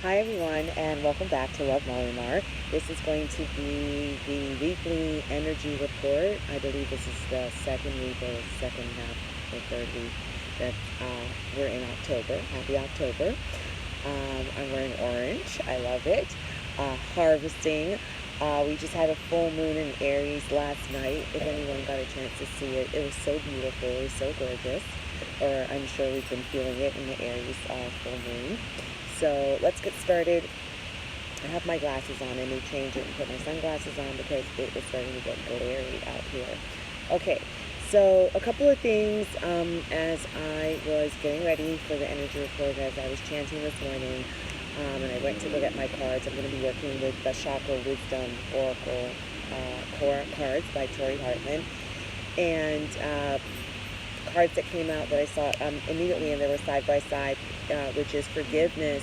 Hi everyone, and welcome back to Love MOLINAR. This is going to be the weekly energy report. I believe this is the second week or second half or third week that we're in October. Happy October. I'm wearing orange. I love it. Harvesting. We just had a full moon in Aries last night. If anyone got a chance to see it, it was so beautiful. It was so gorgeous. Or I'm sure we've been feeling it in the Aries full moon. So let's get started. I have my glasses on. I may change it and put my sunglasses on because it was starting to get glary out here. Okay, so a couple of things as I was getting ready for the energy report, as I was chanting this morning, and I went to go get my cards. I'm going to be working with the Chakra Wisdom Oracle cards by Tori Hartman. And cards that came out that I saw immediately, and they were side by side, which is forgiveness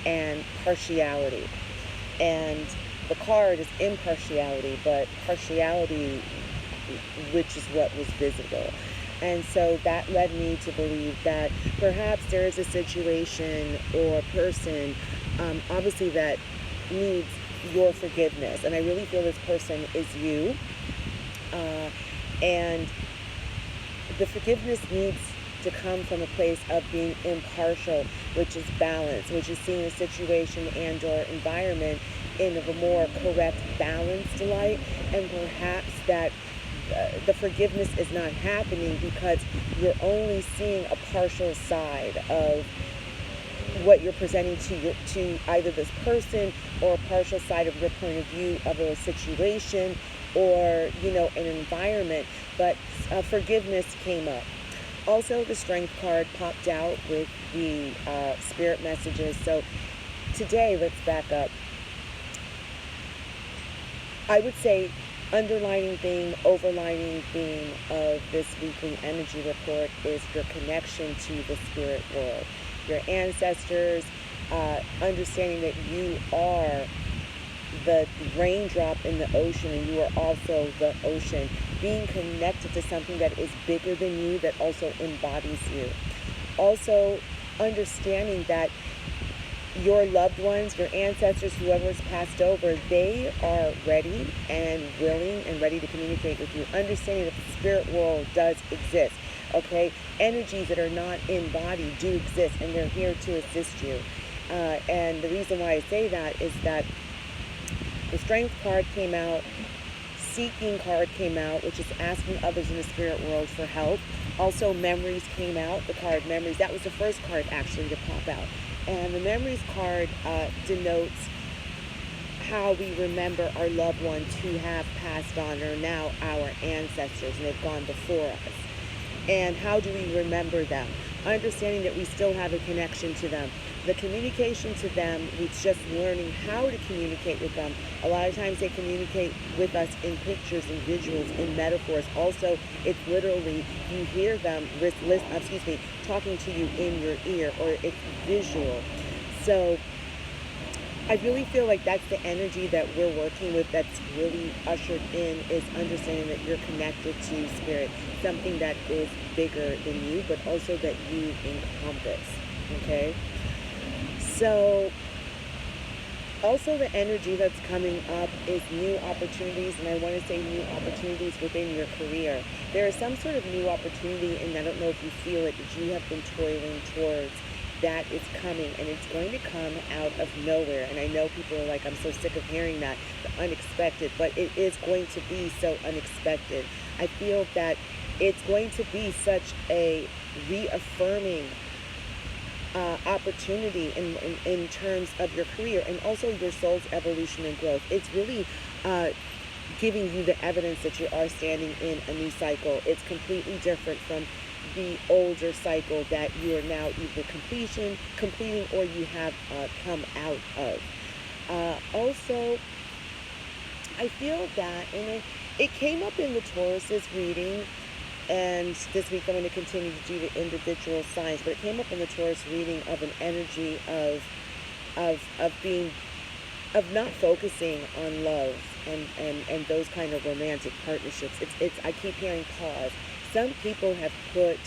and partiality. And the card is impartiality, but partiality, which is what was visible. And so that led me to believe that perhaps there is a situation or person, obviously, that needs your forgiveness. And I really feel this person is you. And the forgiveness needs to come from a place of being impartial, which is balance, which is seeing a situation and or environment in a more correct, balanced light, and perhaps that the forgiveness is not happening because you're only seeing a partial side of what you're presenting to either this person, or a partial side of your point of view of a situation, or an environment. But forgiveness came up. Also, the Strength card popped out with the spirit messages. So today, let's back up. I would say underlining theme, overlining theme of this weekly energy report is your connection to the spirit world, your ancestors, understanding that you are the raindrop in the ocean, and you are also the ocean, being connected to something that is bigger than you, that also embodies you. Also understanding that your loved ones, your ancestors, whoever's passed over, they are ready and willing and ready to communicate with you. Understanding that the spirit world does exist. Okay, energies that are not in body do exist, and they're here to assist you. And the reason why I say that is that the Strength card came out, Seeking card came out, which is asking others in the spirit world for help. Also, Memories came out, the card Memories. That was the first card actually to pop out. And the Memories card denotes how we remember our loved ones who have passed on, or now our ancestors, and they've gone before us. And how do we remember them? Understanding that we still have a connection to them. The communication to them, it's just learning how to communicate with them. A lot of times they communicate with us in pictures and visuals, in metaphors. Also, it's literally, you hear them talking to you in your ear, or it's visual. So I really feel like that's the energy that we're working with, that's really ushered in, is understanding that you're connected to spirit, something that is bigger than you, but also that you encompass, okay? So also the energy that's coming up is new opportunities, and I want to say new opportunities within your career. There is some sort of new opportunity, and I don't know if you feel it, that you have been toiling towards, that is coming, and it's going to come out of nowhere. And I know people are like, I'm so sick of hearing that, the unexpected, but it is going to be so unexpected. I feel that it's going to be such a reaffirming opportunity in terms of your career, and also your soul's evolution and growth. It's really giving you the evidence that you are standing in a new cycle. It's completely different from the older cycle that you are now either completing, or you have come out of. Also, I feel that, and it came up in the Taurus's reading, and this week I'm going to continue to do the individual signs, but it came up in the Taurus reading of an energy of not focusing on love and those kind of romantic partnerships. I keep hearing pause. Some people have put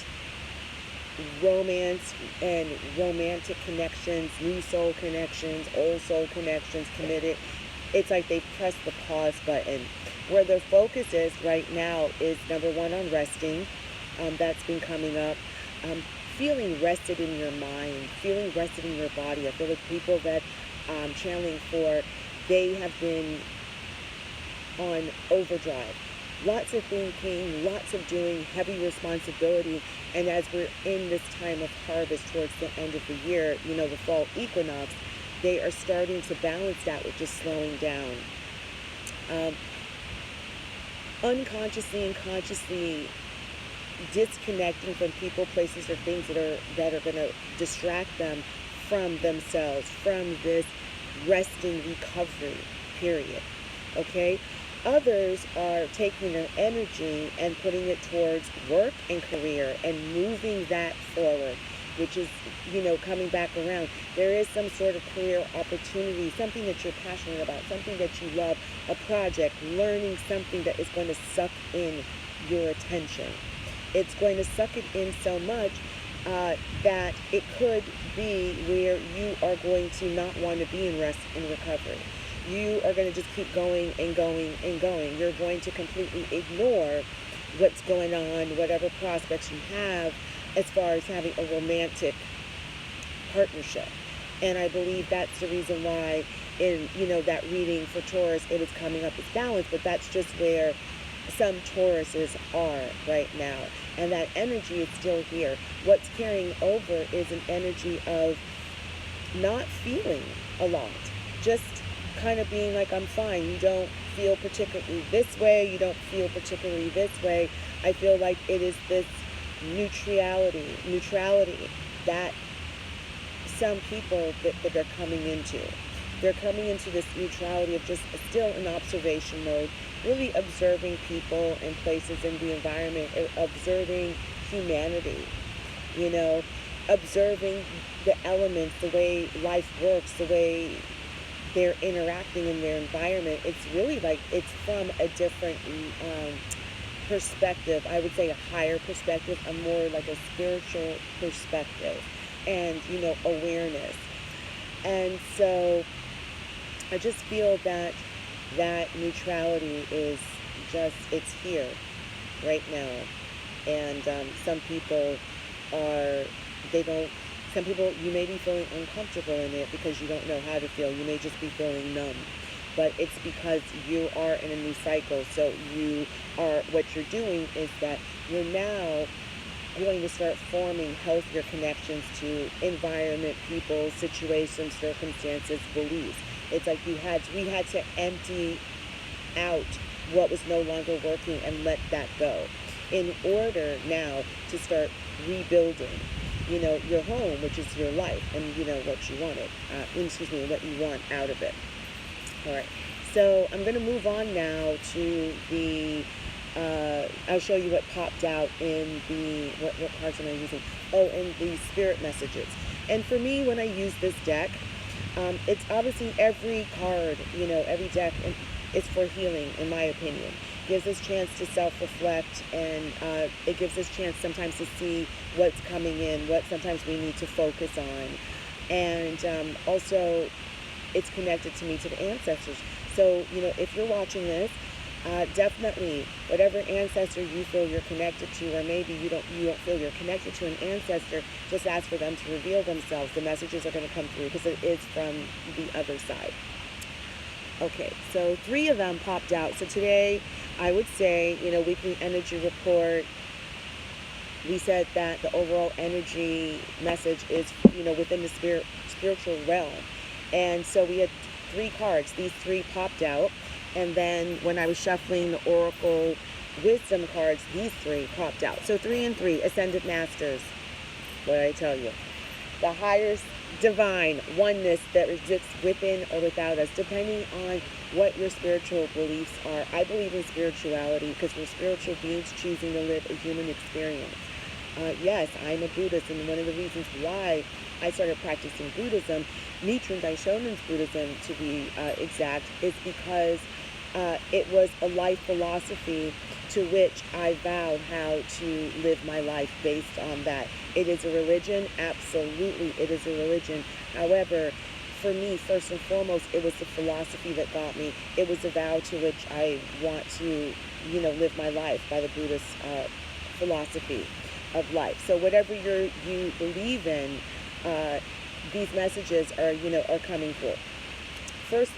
romance and romantic connections, new soul connections, old soul connections, committed. It's like they've pressed the pause button. Where their focus is right now is number one on resting. That's been coming up. Feeling rested in your mind, feeling rested in your body. I feel like people that I'm channeling for, they have been on overdrive. Lots of thinking, lots of doing, heavy responsibility. And as we're in this time of harvest towards the end of the year, the fall equinox, they are starting to balance that with just slowing down. Unconsciously and consciously disconnecting from people, places, or things that are going to distract them from themselves, from this resting recovery period. Okay? Others are taking their energy and putting it towards work and career and moving that forward, which is, coming back around. There is some sort of career opportunity, something that you're passionate about, something that you love, a project, learning something that is going to suck in your attention. It's going to suck it in so much that it could be where you are going to not want to be in rest and recovery. You are going to just keep going and going and going. You're going to completely ignore what's going on, whatever prospects you have as far as having a romantic partnership. And I believe that's the reason why in, that reading for Taurus, it was coming up as balance, but that's just where some Tauruses are right now. And that energy is still here. What's carrying over is an energy of not feeling a lot. Just kind of being like, I'm fine. You don't feel particularly this way. You don't feel particularly this way. I feel like it is this neutrality that some people that they're coming into. They're coming into this neutrality of just still in observation mode, really observing people and places in the environment, observing humanity, observing the elements, the way life works, the way they're interacting in their environment. It's really like it's from a different perspective. I would say a higher perspective, a more like a spiritual perspective and, awareness. And so I just feel that neutrality is just, it's here right now. And some people you may be feeling uncomfortable in it because you don't know how to feel. You may just be feeling numb. But it's because you are in a new cycle. So what you're doing is that you're now going to start forming healthier connections to environment, people, situations, circumstances, beliefs. It's like we had to empty out what was no longer working and let that go in order now to start rebuilding, your home, which is your life, and what you wanted, what you want out of it. All right. So I'm going to move on now to the, I'll show you what popped out in the, what cards am I using? Oh, in the spirit messages. And for me, when I use this deck, it's obviously every card, every deck is for healing, in my opinion. Gives us chance to self-reflect, and it gives us chance sometimes to see what's coming in, what sometimes we need to focus on. And also, it's connected to me, to the ancestors. So, if you're watching this, definitely, whatever ancestor you feel you're connected to, or maybe you don't feel you're connected to an ancestor, just ask for them to reveal themselves. The messages are going to come through because it is from the other side. Okay, so 3 of them popped out. So today, I would say, weekly energy report, we said that the overall energy message is, within the spiritual realm. And so we had 3 cards. These 3 popped out. And then when I was shuffling the Oracle Wisdom cards, these 3 popped out. So 3 and 3, Ascended Masters. What did I tell you? The higher divine oneness that exists within or without us, depending on what your spiritual beliefs are. I believe in spirituality because we're spiritual beings choosing to live a human experience. Yes, I'm a Buddhist, and one of the reasons why I started practicing Buddhism, Nichiren Daishonen's Buddhism to be exact, is because it was a life philosophy to which I vow how to live my life based on that. It is a religion, absolutely, it is a religion. However, for me, first and foremost, it was the philosophy that got me. It was a vow to which I want to, live my life by the Buddhist philosophy of life. So whatever you believe in, these messages are coming through. First,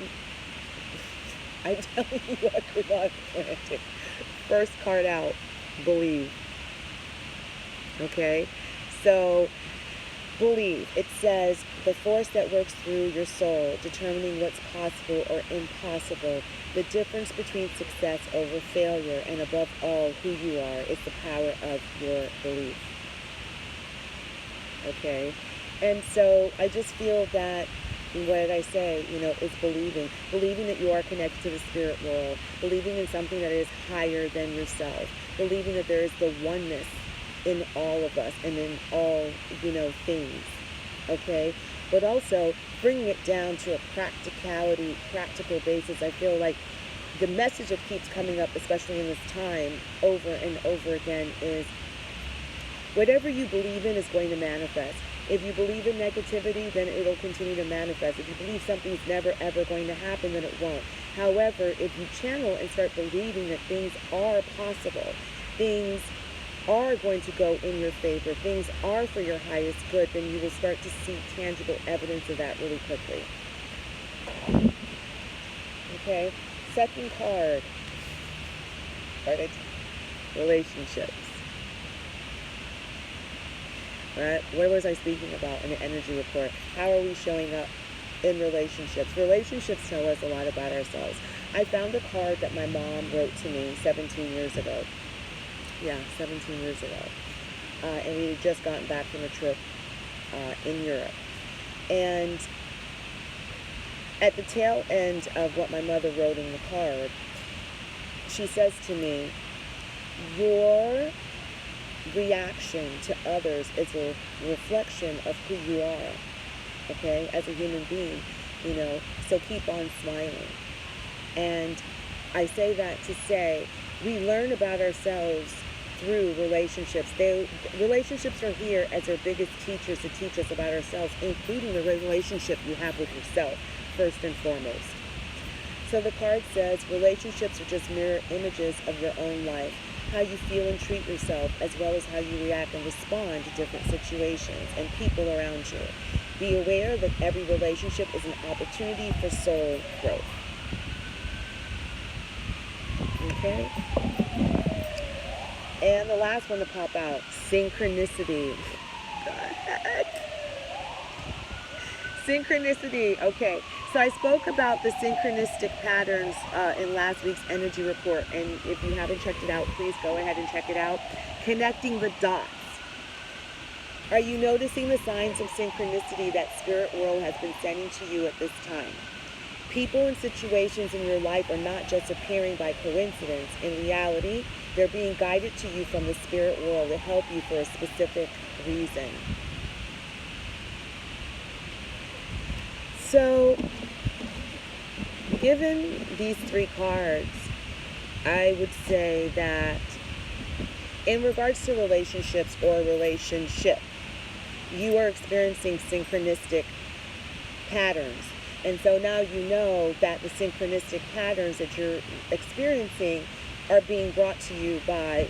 I'm telling you, I could not plant it. First card out, believe. Okay? So, believe. It says, the force that works through your soul, determining what's possible or impossible, the difference between success over failure, and above all, who you are, is the power of your belief. Okay? And so, I just feel that what did I say, is believing. Believing that you are connected to the spirit world. Believing in something that is higher than yourself. Believing that there is the oneness in all of us and in all, things. Okay? But also bringing it down to a practical basis. I feel like the message that keeps coming up, especially in this time, over and over again, is whatever you believe in is going to manifest. If you believe in negativity, then it'll continue to manifest. If you believe something's never, ever going to happen, then it won't. However, if you channel and start believing that things are possible, things are going to go in your favor, things are for your highest good, then you will start to see tangible evidence of that really quickly. Okay? Second card. Relationships. Right? What was I speaking about in the energy report? How are we showing up in relationships? Relationships tell us a lot about ourselves. I found a card that my mom wrote to me 17 years ago. Yeah, 17 years ago. And we had just gotten back from a trip in Europe. And at the tail end of what my mother wrote in the card, she says to me, your reaction to others is a reflection of who you are, okay, as a human being, so keep on smiling. And I say that to say we learn about ourselves through relationships. Relationships are here as our biggest teachers to teach us about ourselves, including the relationship you have with yourself, first and foremost. So the card says relationships are just mirror images of your own life. How you feel and treat yourself, as well as how you react and respond to different situations and people around you. Be aware that every relationship is an opportunity for soul growth. Okay? And the last one to pop out, synchronicity. Synchronicity, okay. So I spoke about the synchronistic patterns in last week's energy report. And if you haven't checked it out, please go ahead and check it out. Connecting the dots. Are you noticing the signs of synchronicity that spirit world has been sending to you at this time? People and situations in your life are not just appearing by coincidence. In reality, they're being guided to you from the spirit world to help you for a specific reason. So, given these three cards, I would say that in regards to relationships or relationship, you are experiencing synchronistic patterns. And so now you know that the synchronistic patterns that you're experiencing are being brought to you by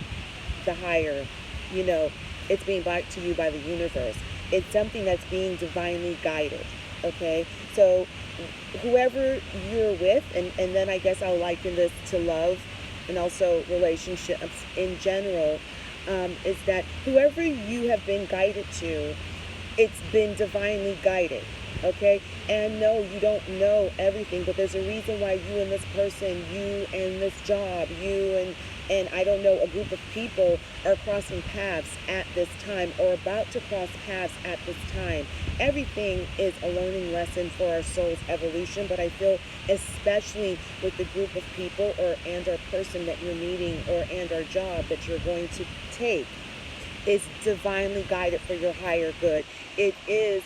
the higher, it's being brought to you by the universe. It's something that's being divinely guided. Okay, so whoever you're with, and then I guess I'll liken this to love and also relationships in general, is that whoever you have been guided to, it's been divinely guided. Okay, and no, you don't know everything, but there's a reason why you and this person, you and this job, you and I don't know, a group of people are crossing paths at this time or about to cross paths at this time. Everything is a learning lesson for our soul's evolution, but I feel especially with the group of people and our person that you're meeting and our job that you're going to take is divinely guided for your higher good. It is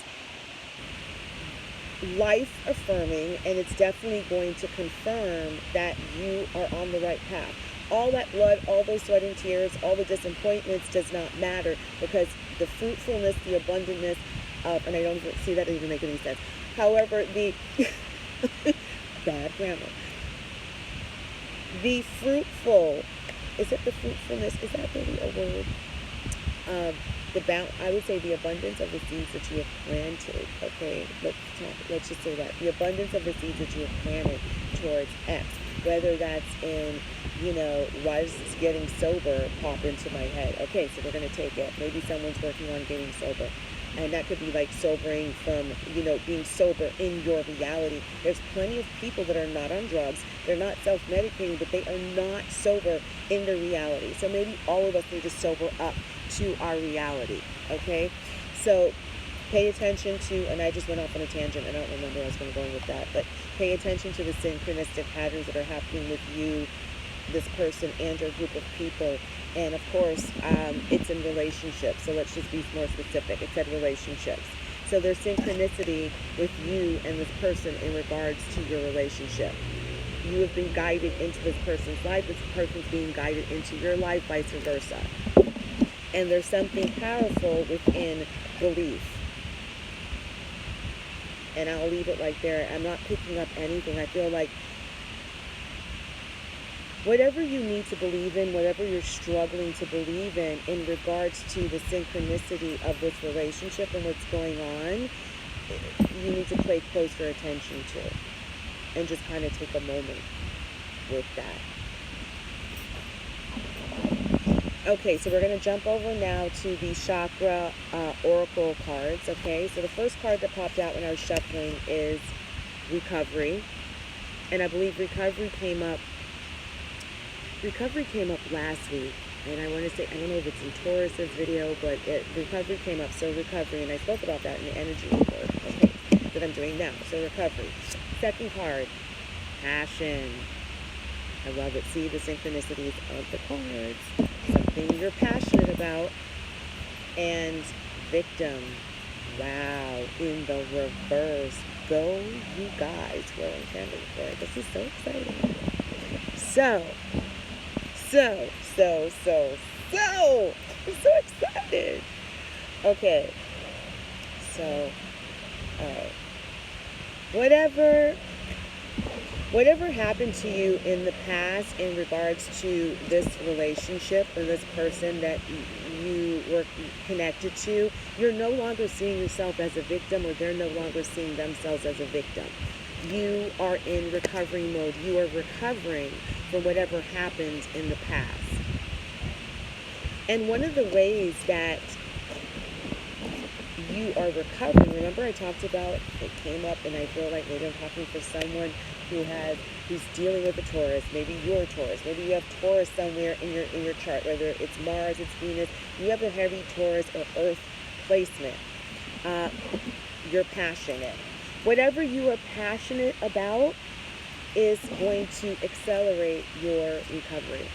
life affirming, and it's definitely going to confirm that you are on the right path. all that blood, all those sweat and tears, all the disappointments does not matter, because the fruitfulness, the abundantness of, and I don't see that even make any sense. However, the bad grammar. The fruitful, is it the fruitfulness? Is that really a word? I would say the abundance of the seeds that you have planted. Okay, let's just say that the abundance of the seeds that you have planted towards X, whether that's in, why is getting sober pop into my head? Okay, so we're gonna take it. Maybe someone's working on getting sober, and that could be like sobering from, being sober in your reality. There's plenty of people that are not on drugs. They're not self-medicating, but they are not sober in their reality. So maybe all of us need to sober up to our reality, okay? So pay attention to, and I just went off on a tangent. I don't remember where I was going to go with that, but pay attention to the synchronistic patterns that are happening with you, this person, and your group of people. And of course, it's in relationships. So let's just be more specific. It said relationships. So there's synchronicity with you and this person in regards to your relationship. You have been guided into this person's life. This person's being guided into your life, vice versa. And there's something powerful within belief. And I'll leave it right there. I'm not picking up anything. I feel like whatever you need to believe in, whatever you're struggling to believe in regards to the synchronicity of this relationship and what's going on, you need to pay closer attention to and just kind of take a moment with that. Okay, so we're going to jump over now to the chakra oracle cards, okay? So the first card that popped out when I was shuffling is recovery. And I believe recovery came up last week. And I want to say, I don't know if it's in Taurus's video, but recovery came up. So recovery, and I spoke about that in the energy report, okay, that I'm doing now. So recovery. Second card, passion. I love it. See the synchronicities of the cards. Something you're passionate about. And victim. Wow. In the reverse. Go, you guys. Well, I'm candle for it. This is so exciting. I'm so excited. Okay. So, whatever happened to you in the past in regards to this relationship or this person that you were connected to, you're no longer seeing yourself as a victim, or they're no longer seeing themselves as a victim. You are in recovery mode. You are recovering from whatever happened in the past. And one of the ways that you are recovering, remember I talked about, it came up, and I feel like maybe I'm talking for someone who's dealing with a Taurus. Maybe you're a Taurus. Maybe you have Taurus somewhere in your chart, whether it's Mars, it's Venus. You have a heavy Taurus or Earth placement. You're passionate. Whatever you are passionate about is going to accelerate your recovery.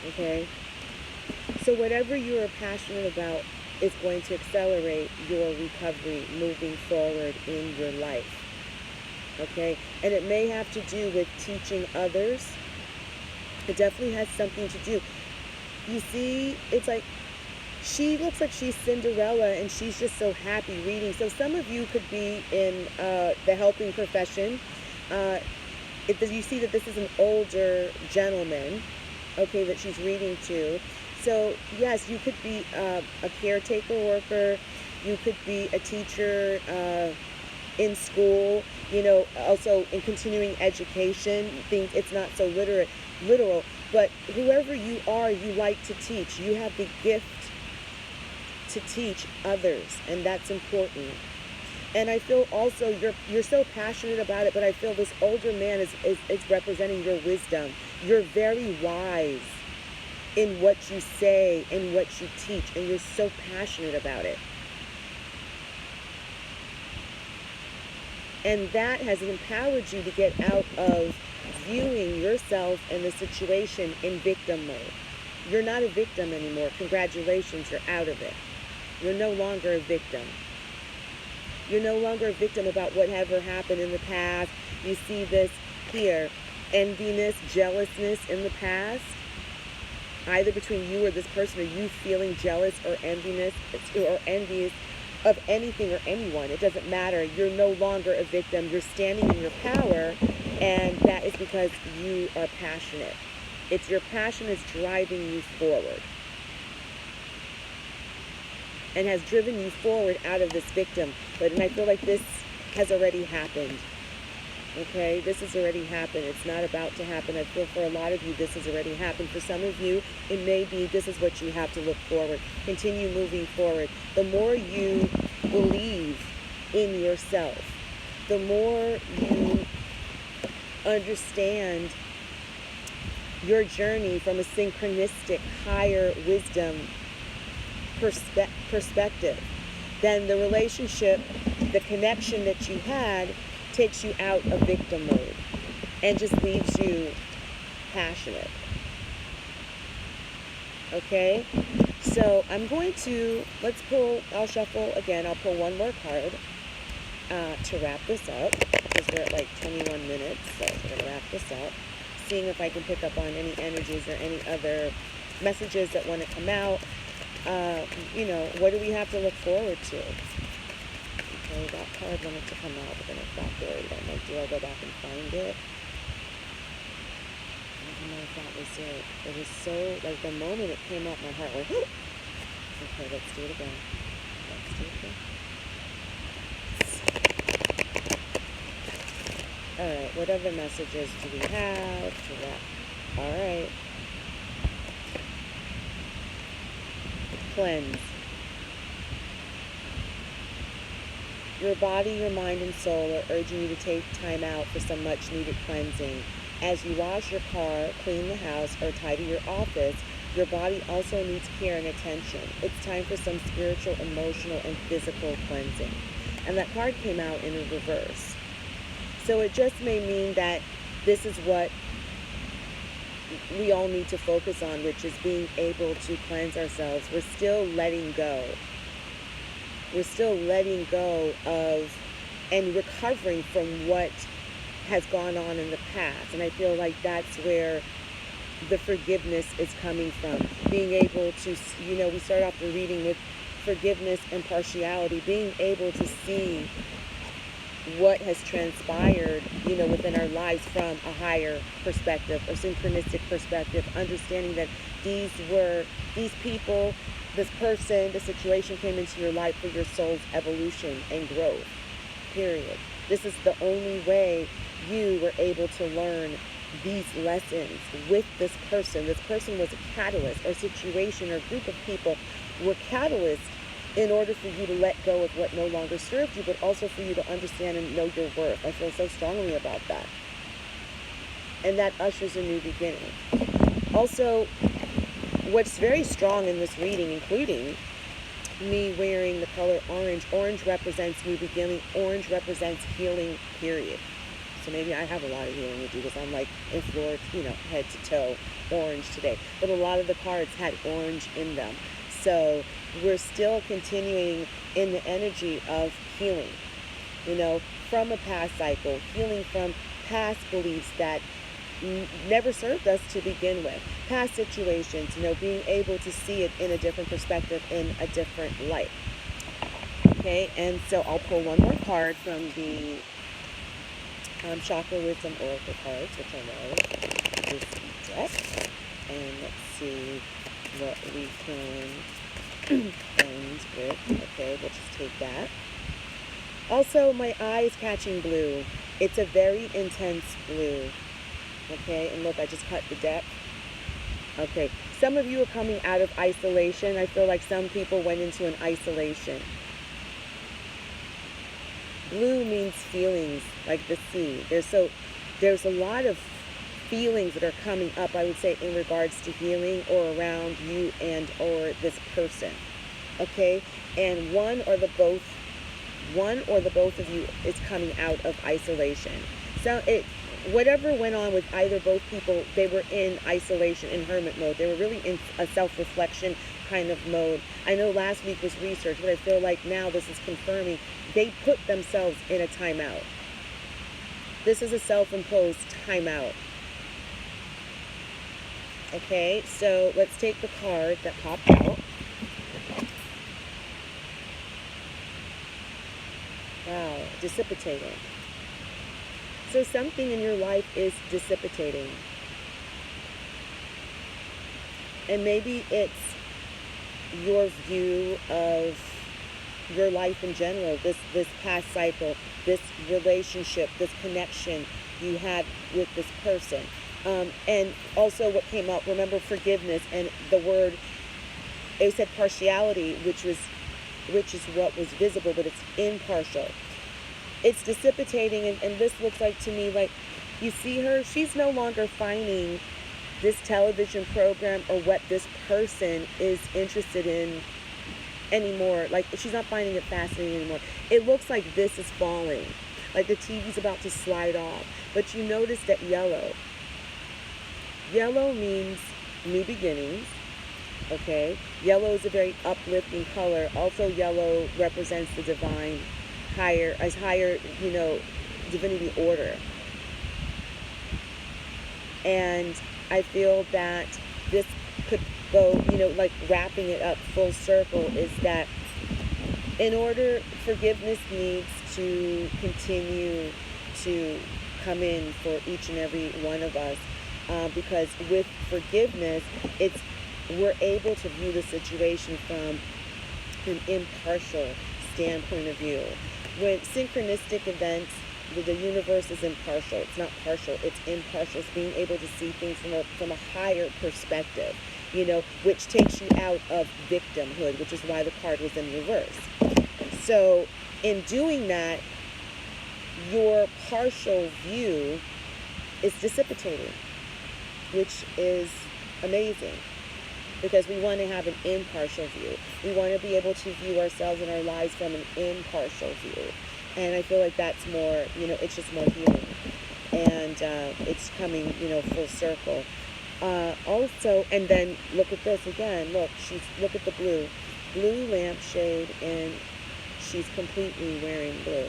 Okay? So whatever you are passionate about is going to accelerate your recovery moving forward in your life. Okay? And it may have to do with teaching others. It definitely has something to do. You see, it's like, she looks like she's Cinderella, and she's just so happy reading. So some of you could be in the helping profession. You see that this is an older gentleman, okay, that she's reading to. So yes, you could be a caretaker worker. You could be a teacher in school. Also in continuing education. Things, it's not so literal. But whoever you are, you like to teach. You have the gift to teach others, and that's important. And I feel also you're so passionate about it, but I feel this older man is representing your wisdom. You're very wise in what you say and what you teach, and you're so passionate about it. And that has empowered you to get out of viewing yourself and the situation in victim mode. You're not a victim anymore. Congratulations, you're out of it. You're no longer a victim. You're no longer a victim about whatever happened in the past. You see this here. enviness, jealousness in the past, either between you or this person, or you feeling jealous or envious of anything or anyone. It doesn't matter. You're no longer a victim. You're standing in your power, and that is because you are passionate. It's your passion is driving you forward and has driven you forward out of this victim. And I feel like this has already happened. Okay, this has already happened. It's not about to happen. I feel for a lot of you, this has already happened. For some of you, it may be this is what you have to look forward. Continue moving forward. The more you believe in yourself, the more you understand your journey from a synchronistic, higher wisdom perspective, then the relationship, the connection that you had takes you out of victim mode and just leaves you passionate. Okay? So I'm going to, I'll shuffle again. I'll pull one more card to wrap this up, because we're at like 21 minutes, so we're going to wrap this up. Seeing if I can pick up on any energies or any other messages that want to come out. What do we have to look forward to? Okay, that card wanted to come out, but then it got buried. I'm like, do I go back and find it? I don't know if that was it. It was so, like, the moment it came out, my heart went, okay, let's do it again. Alright, what other messages do we have to wrap? Alright. Cleanse. Your body, your mind, and soul are urging you to take time out for some much-needed cleansing. As you wash your car, clean the house, or tidy your office, your body also needs care and attention. It's time for some spiritual, emotional, and physical cleansing. And that card came out in a reverse. So it just may mean that this is what we all need to focus on, which is being able to cleanse ourselves. We're still letting go. We're still letting go of and recovering from what has gone on in the past. And I feel like that's where the forgiveness is coming from. Being able to, we start off the reading with forgiveness and partiality, being able to see what has transpired, within our lives from a higher perspective or synchronistic perspective, understanding that these people, this person, the situation came into your life for your soul's evolution and growth, period. This is the only way you were able to learn these lessons with this person. This person was a catalyst, or situation or group of people were catalysts in order for you to let go of what no longer served you, but also for you to understand and know your worth. I feel so strongly about that. And that ushers a new beginning. Also, what's very strong in this reading, including me wearing the color orange. Orange represents new beginning. Orange represents healing, period. So maybe I have a lot of healing to do, because I'm like in Florida, head to toe, orange today. But a lot of the cards had orange in them. So we're still continuing in the energy of healing, from a past cycle, healing from past beliefs that never served us to begin with, past situations, being able to see it in a different perspective, in a different light. Okay, and so I'll pull one more card from the Chakra Wisdom Oracle cards, which I love, this deck, and let's see what we can end with. Okay, we'll just take that. Also, my eye is catching blue. It's a very intense blue. Okay, and look, I just cut the deck. Okay, some of you are coming out of isolation. I feel like some people went into an isolation. Blue means feelings, like the sea. There's a lot of feelings that are coming up, I would say, in regards to healing or around you and or this person. Okay, and one or the both of you is coming out of isolation. So whatever went on with either both people, they were in isolation, in hermit mode. They were really in a self-reflection kind of mode. I know last week was research, but I feel like now this is confirming they put themselves in a timeout. This is a self-imposed timeout. Okay, so let's take the card that popped out. Wow, dissipating. So something in your life is dissipating. And maybe it's your view of your life in general, this past cycle, this relationship, this connection you had with this person. And also what came up, remember forgiveness, and the word, it said partiality, which is what was visible, but it's impartial. It's dissipating, and this looks like to me like, you see her, she's no longer finding this television program or what this person is interested in anymore. Like, she's not finding it fascinating anymore. It looks like this is falling, like the TV's about to slide off. But you notice that yellow means new beginnings. Okay, yellow is a very uplifting color. Also, yellow represents the divine, higher, divinity order. And I feel that this could go, like wrapping it up full circle, is that in order, forgiveness needs to continue to come in for each and every one of us, because with forgiveness, we're able to view the situation from an impartial standpoint of view. When synchronistic events, the universe is impartial. It's not partial, it's impartial. It's being able to see things from a higher perspective, which takes you out of victimhood, which is why the card was in reverse. So in doing that, your partial view is dissipating, which is amazing, because we want to have an impartial view. We want to be able to view ourselves and our lives from an impartial view. And I feel like that's more, it's just more healing. And it's coming, full circle. Also, and then look at this again. Look at the blue lampshade, and she's completely wearing blue.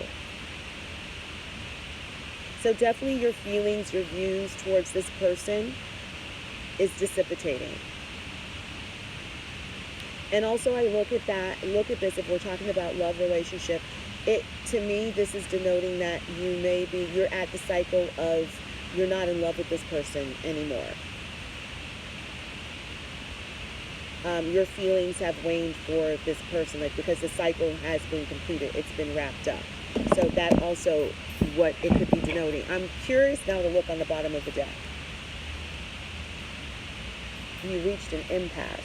So definitely your feelings, your views towards this person is dissipating. And also I look at this, if we're talking about love relationship, to me, this is denoting that you're at the cycle of, you're not in love with this person anymore. Your feelings have waned for this person, because the cycle has been completed. It's been wrapped up. So that also what it could be denoting. I'm curious now to look on the bottom of the deck. You reached an impasse.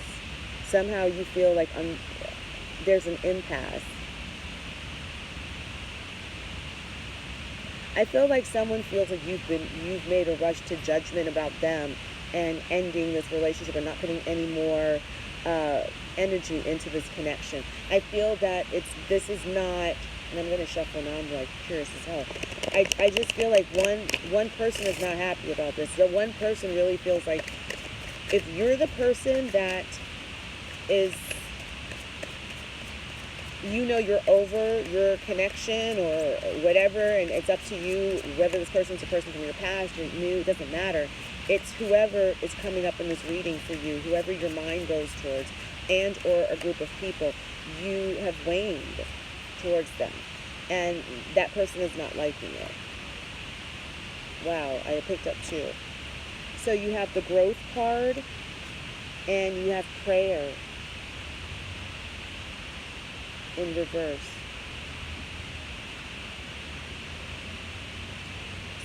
Somehow you feel like there's an impasse. I feel like someone feels like you've made a rush to judgment about them and ending this relationship and not putting any more energy into this connection. I feel that this is not, and I'm going to shuffle now, I'm like curious as hell. I just feel like one person is not happy about this. So one person really feels like, if you're the person that is, you're over your connection or whatever, and it's up to you whether this person's a person from your past or new, it doesn't matter. It's whoever is coming up in this reading for you, whoever your mind goes towards, and or a group of people, you have waned towards them, and that person is not liking it. Wow, I picked up 2. So you have the growth card, and you have prayer in reverse.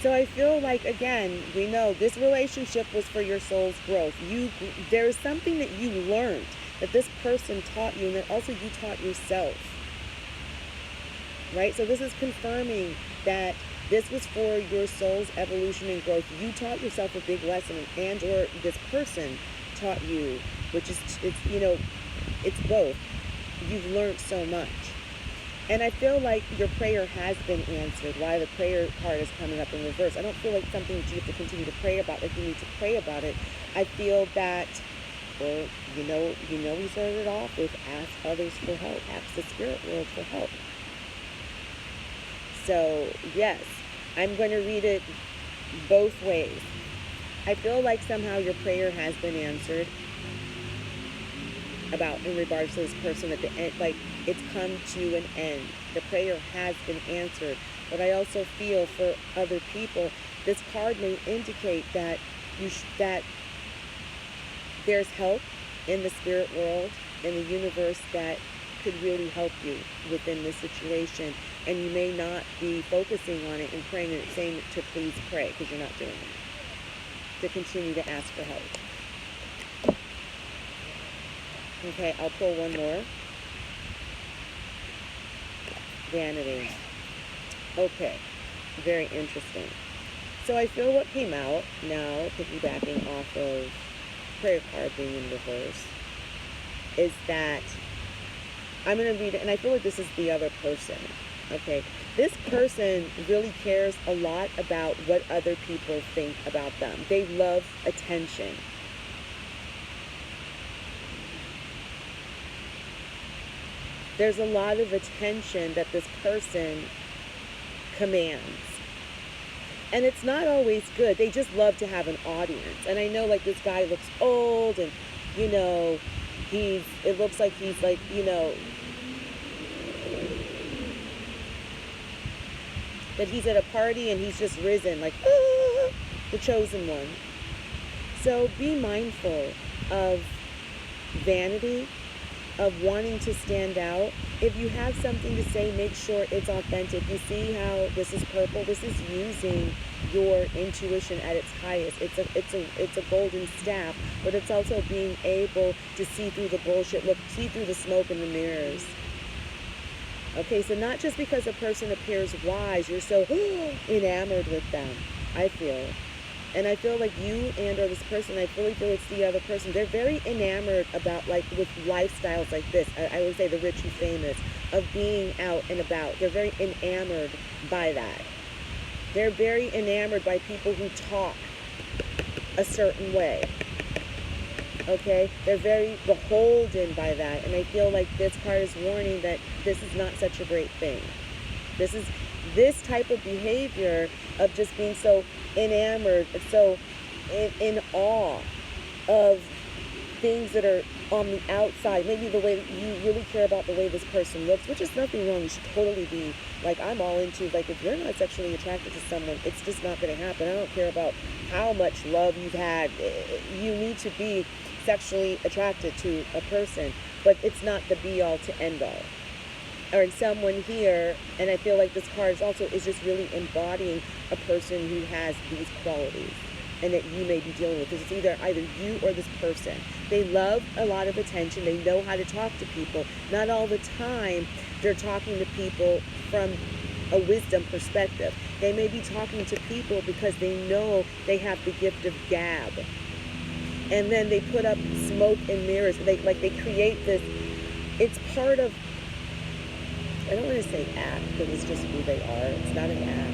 So I feel like, again, we know this relationship was for your soul's growth. There is something that you learned, that this person taught you, and that also you taught yourself. Right? So this is confirming that this was for your soul's evolution and growth. You taught yourself a big lesson, and or this person taught you, which is, it's both. You've learned so much. And I feel like your prayer has been answered. Why the prayer card is coming up in reverse. I don't feel like something that you have to continue to pray about, like you need to pray about it. I feel that, well, we started it off with ask others for help. Ask the spirit world for help. So, yes, I'm going to read it both ways. I feel like somehow your prayer has been answered about in regards to this person at the end. Like, it's come to an end. The prayer has been answered. But I also feel for other people, this card may indicate that that there's help in the spirit world, in the universe, that could really help you within this situation. And you may not be focusing on it and praying and saying to please pray, because you're not doing it. To continue to ask for help. Okay, I'll pull one more. Vanity. Okay, very interesting. So I feel what came out now, piggybacking off of prayer card being in reverse, is that I'm going to read it, and I feel like this is the other person. Okay, this person really cares a lot about what other people think about them. They love attention. There's a lot of attention that this person commands. And it's not always good. They just love to have an audience. And I know, like, this guy looks old, and, you know, it looks like he's like, you know, that he's at a party and he's just risen, like, ah, the chosen one. So be mindful of vanity, of wanting to stand out. If you have something to say, make sure it's authentic. You see how this is purple? This is using your intuition at its highest. It's a golden staff, but it's also being able to see through the bullshit, see through the smoke and the mirrors. Okay, so not just because a person appears wise, you're so enamored with them, I feel. And I feel like you and or this person, I fully feel it's the other person. They're very enamored about, like, with lifestyles like this. I would say the rich and famous, of being out and about. They're very enamored by that. They're very enamored by people who talk a certain way. Okay? They're very beholden by that. And I feel like this card is warning that this is not such a great thing. This type of behavior of just being so enamored, so in awe of things that are on the outside, maybe the way that you really care about the way this person looks, which is nothing wrong. You should totally be like, I'm all into, like, if you're not sexually attracted to someone, it's just not going to happen. I don't care about how much love you've had. You need to be sexually attracted to a person, but it's not the be all to end all. Or in someone here, and I feel like this card is just really embodying a person who has these qualities and that you may be dealing with. It's either you or this person. They love a lot of attention. They know how to talk to people. Not all the time they're talking to people from a wisdom perspective. They may be talking to people because they know they have the gift of gab. And then they put up smoke and mirrors. They create this. It's part of, I don't want to say act, because it's just who they are. It's not an act.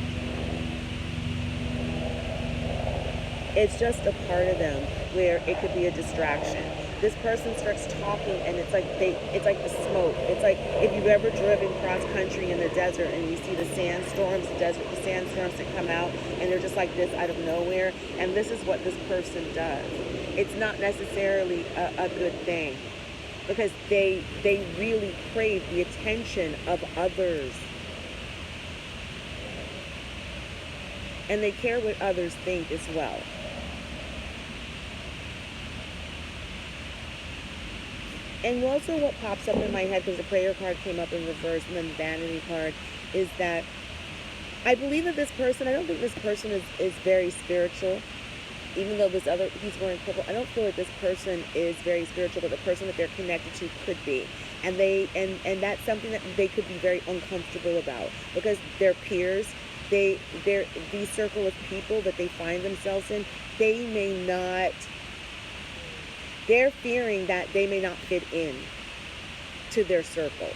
It's just a part of them where it could be a distraction. This person starts talking, and it's like the smoke. It's like if you've ever driven cross country in the desert and you see the sandstorms, the sandstorms that come out, and they're just like this out of nowhere. And this is what this person does. It's not necessarily a good thing, because they really crave the attention of others. And they care what others think as well. And also what pops up in my head, because the prayer card came up in reverse and then the vanity card, is that I believe that this person, I don't think this person is very spiritual. Even though he's wearing purple, I don't feel like this person is very spiritual, but the person that they're connected to could be. And that's something that they could be very uncomfortable about, because their peers, these circle of people that they find themselves in, they're fearing that they may not fit in to their circle.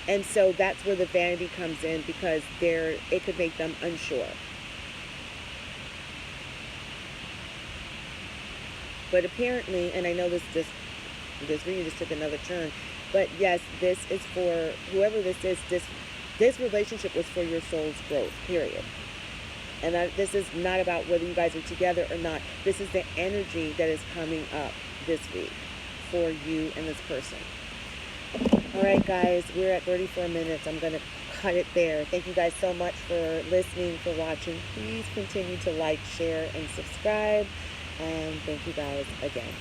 And so that's where the vanity comes in, because it could make them unsure. But apparently, and I know this reading just took another turn, but yes, this is for whoever this is. This relationship was for your soul's growth, period. And this is not about whether you guys are together or not. This is the energy that is coming up this week for you and this person. All right, guys, we're at 34 minutes. I'm going to cut it there. Thank you guys so much for listening, for watching. Please continue to like, share, and subscribe. And thank you guys again.